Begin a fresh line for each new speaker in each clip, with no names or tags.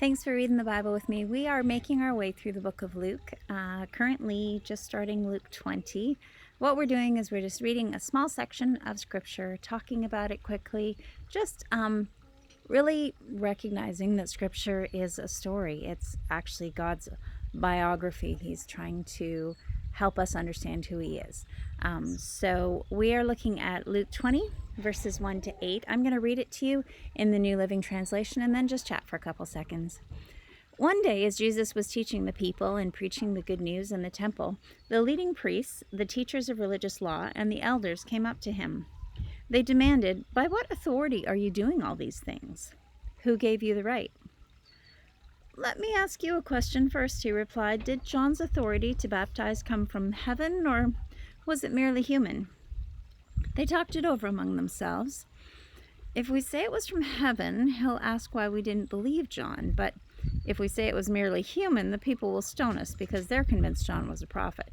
Thanks for reading the Bible with me. We are making our way through the book of Luke, currently just starting Luke 20. What we're doing is we're just reading a small section of Scripture, talking about it quickly, just really recognizing that Scripture is a story. It's actually God's biography. He's trying to help us understand who He is. So we are looking at Luke 20, verses 1 to 8. I'm going to read it to you in the New Living Translation and then just chat for a couple seconds. One day, as Jesus was teaching the people and preaching the good news in the temple, the leading priests, the teachers of religious law, and the elders came up to him. They demanded, "By what authority are you doing all these things? Who gave you the right?" "Let me ask you a question first," he replied. "Did John's authority to baptize come from heaven, or was it merely human?" They talked it over among themselves. "If we say it was from heaven, he'll ask why we didn't believe John. But if we say it was merely human, the people will stone us because they're convinced John was a prophet."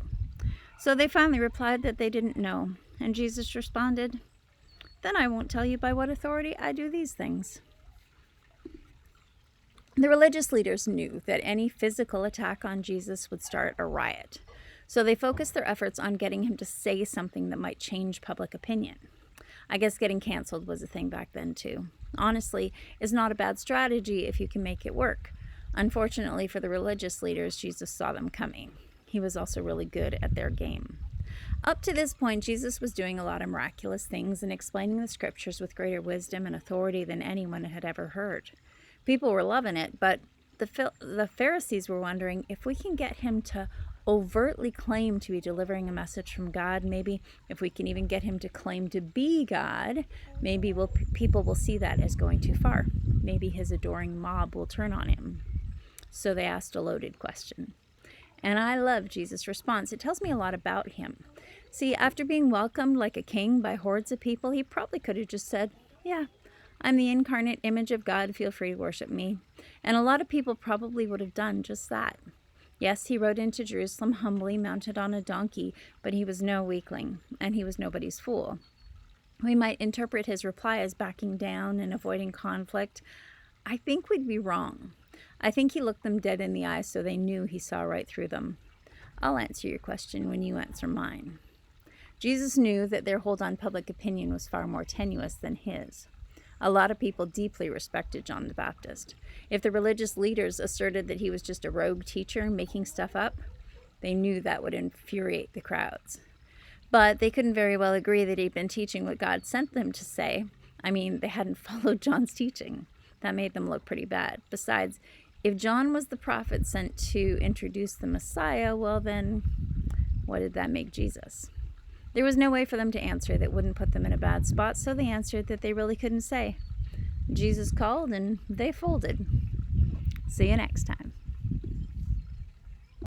So they finally replied that they didn't know. And Jesus responded, "Then I won't tell you by what authority I do these things." The religious leaders knew that any physical attack on Jesus would start a riot. So they focused their efforts on getting him to say something that might change public opinion. I guess getting canceled was a thing back then too. Honestly, it's not a bad strategy if you can make it work. Unfortunately for the religious leaders, Jesus saw them coming. He was also really good at their game. Up to this point, Jesus was doing a lot of miraculous things and explaining the scriptures with greater wisdom and authority than anyone had ever heard. People were loving it, but the Pharisees were wondering if we can get him to overtly claim to be delivering a message from God, maybe if we can even get him to claim to be God, maybe people will see that as going too far. Maybe his adoring mob will turn on him. So they asked a loaded question. And I love Jesus' response. It tells me a lot about him. See, after being welcomed like a king by hordes of people, he probably could have just said, "Yeah, I'm the incarnate image of God. Feel free to worship me." And a lot of people probably would have done just that. Yes, he rode into Jerusalem humbly, mounted on a donkey, but he was no weakling, and he was nobody's fool. We might interpret his reply as backing down and avoiding conflict. I think we'd be wrong. I think he looked them dead in the eye so they knew he saw right through them. I'll answer your question when you answer mine. Jesus knew that their hold on public opinion was far more tenuous than his. A lot of people deeply respected John the Baptist. If the religious leaders asserted that he was just a rogue teacher making stuff up, they knew that would infuriate the crowds. But they couldn't very well agree that he'd been teaching what God sent them to say. I mean, they hadn't followed John's teaching. That made them look pretty bad. Besides, if John was the prophet sent to introduce the Messiah, well then, what did that make Jesus? There was no way for them to answer that wouldn't put them in a bad spot, so they answered that they really couldn't say. Jesus called and they folded. See you next time.